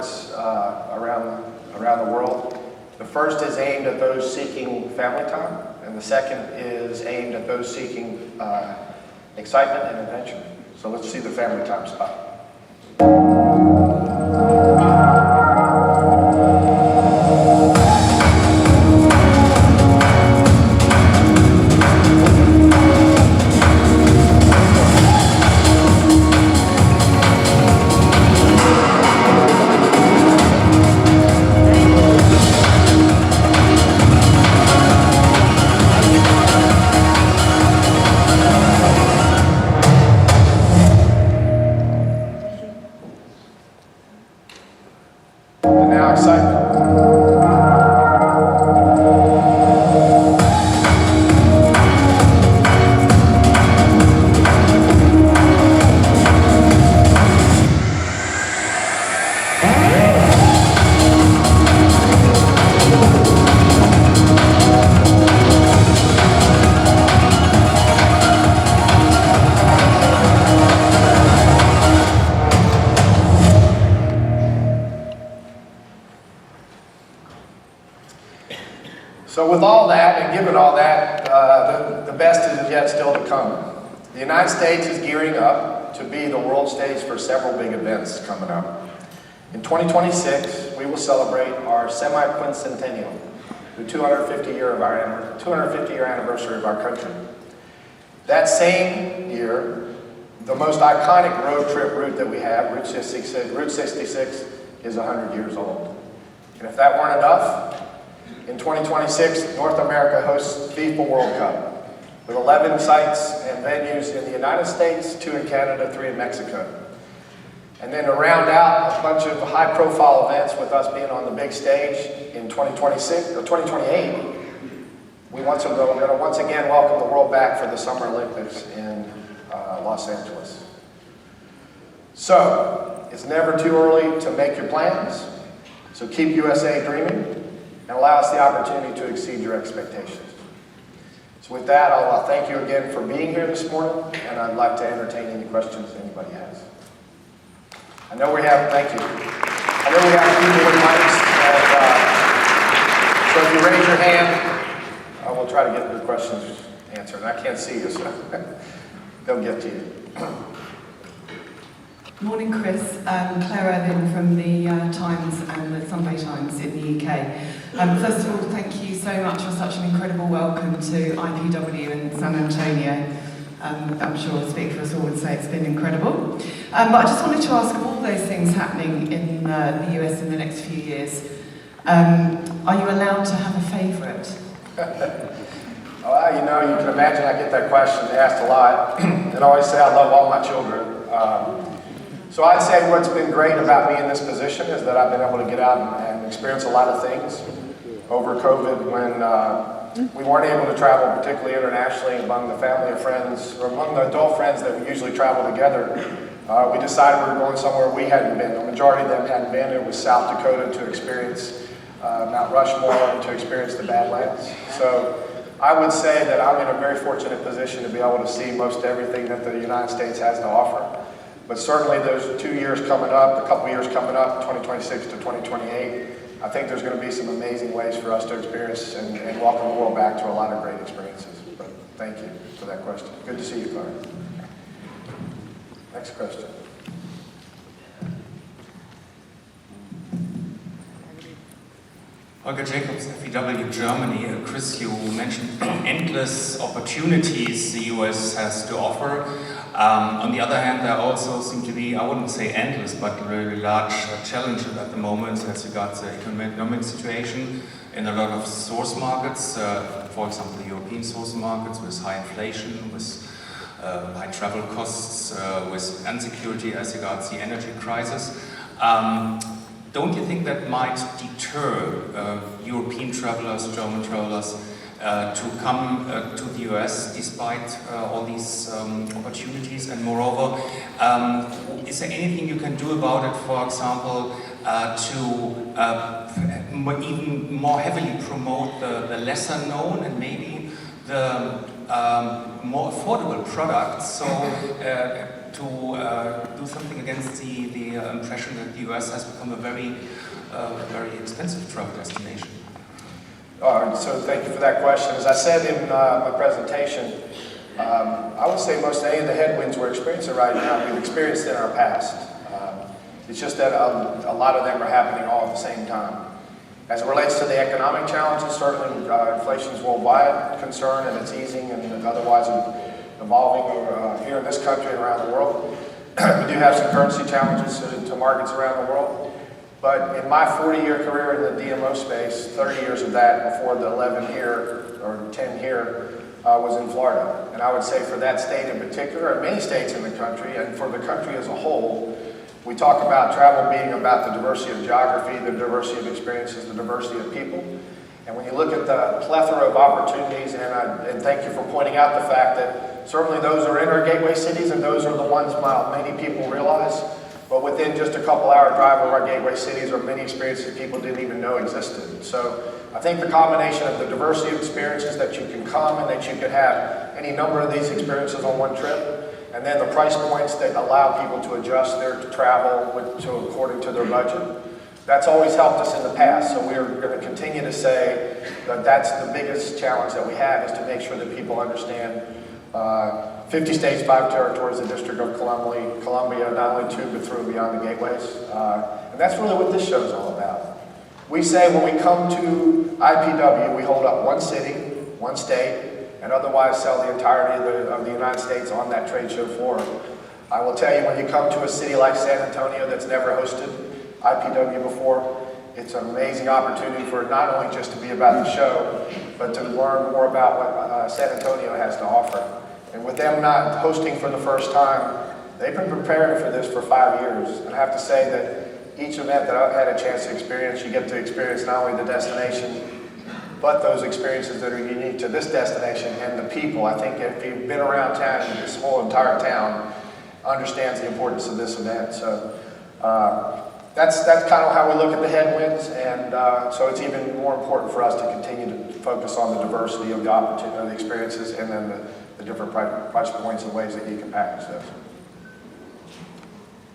markets around the world. The first is aimed at those seeking family time, and the second is aimed at those seeking excitement and adventure. So let's see the family time spot. So with all that, and given all that, the best is yet still to come. The United States is gearing up to be the world stage for several big events coming up. In 2026, we will celebrate our semi-quincentennial, the 250-year anniversary of our country. That same year, the most iconic road trip route that we have, Route 66, is 100 years old. And if that weren't enough, in 2026, North America hosts FIFA World Cup with 11 sites and venues in the United States, 2 in Canada, 3 in Mexico. And then to round out a bunch of high-profile events with us being on the big stage in 2028, we're going to once again welcome the world back for the Summer Olympics in Los Angeles. So, it's never too early to make your plans, so keep USA dreaming and allow us the opportunity to exceed your expectations. So with that, I'll thank you again for being here this morning, and I'd like to entertain any questions anybody has. I know we have, thank you. I know we have people with mics, and, so if you raise your hand, I will try to get your questions answered. I can't see you, so they'll get to you. Morning, Chris. Claire Irvin from the Times and the Sunday Times in the UK. First of all, thank you so much for such an incredible welcome to IPW in San Antonio. I'm sure I'll speak for us all and say it's been incredible. But I just wanted to ask, of all those things happening in the US in the next few years, are you allowed to have a favourite? Well, you know, you can imagine I get that question asked a lot, and I always say I love all my children. So I'd say what's been great about me in this position is that I've been able to get out and experience a lot of things. Over COVID, when we weren't able to travel, particularly internationally, among the family of friends, or among the adult friends that we usually travel together, we decided we were going somewhere we hadn't been. The majority of them hadn't been. It was South Dakota to experience Mount Rushmore and to experience the Badlands. So I would say that I'm in a very fortunate position to be able to see most everything that the United States has to offer. But certainly those 2 years coming up, a couple years coming up, 2026 to 2028, I think there's going to be some amazing ways for us to experience and welcome the world back to a lot of great experiences. But thank you for that question. Good to see you, Clara. Next question. Holger Jacobs, FEW Germany. Chris, you mentioned endless opportunities the US has to offer. On the other hand, there also seem to be, I wouldn't say endless, but really large challenges at the moment as regards the economic situation in a lot of source markets, for example, the European source markets with high inflation, with high travel costs, with insecurity as regards the energy crisis. Don't you think that might deter European travelers, German travelers, to come to the US despite all these opportunities? And moreover, is there anything you can do about it, for example, to even more heavily promote the lesser known and maybe the more affordable products? So do something against the impression that the US has become a very expensive travel destination? So thank you for that question. As I said in my presentation, I would say most any of the headwinds we're experiencing right now, we've experienced in our past. It's just that a lot of them are happening all at the same time. As it relates to the economic challenges, certainly inflation is worldwide concern, and it's easing and otherwise evolving here in this country and around the world. We do have some currency challenges to markets around the world. But in my 40-year career in the DMO space, 30 years of that before the 11 here, or 10 here, was in Florida. And I would say for that state in particular, and many states in the country, and for the country as a whole, we talk about travel being about the diversity of geography, the diversity of experiences, the diversity of people. And when you look at the plethora of opportunities, and thank you for pointing out the fact that certainly those are in our gateway cities, and those are the ones many people realize. But within just a couple-hour drive of our gateway cities are many experiences people didn't even know existed. So I think the combination of the diversity of experiences that you can come and that you can have any number of these experiences on one trip, and then the price points that allow people to adjust their travel according to their budget, that's always helped us in the past. So we're going to continue to say that that's the biggest challenge that we have, is to make sure that people understand 50 states, 5 territories, the District of Columbia, not only to but through beyond the gateways. And that's really what this show is all about. We say when we come to IPW, we hold up one city, one state, and otherwise sell the entirety of the United States on that trade show floor. I will tell you, when you come to a city like San Antonio that's never hosted IPW before, it's an amazing opportunity for not only just to be about the show, but to learn more about what San Antonio has to offer. And with them not hosting for the first time, they've been preparing for this for 5 years. And I have to say that each event that I've had a chance to experience, you get to experience not only the destination, but those experiences that are unique to this destination and the people. I think if you've been around town, this whole entire town understands the importance of this event. So that's kind of how we look at the headwinds, and so it's even more important for us to continue to focus on the diversity of the opportunity, of the experiences, and then the different price points and ways that you can package those.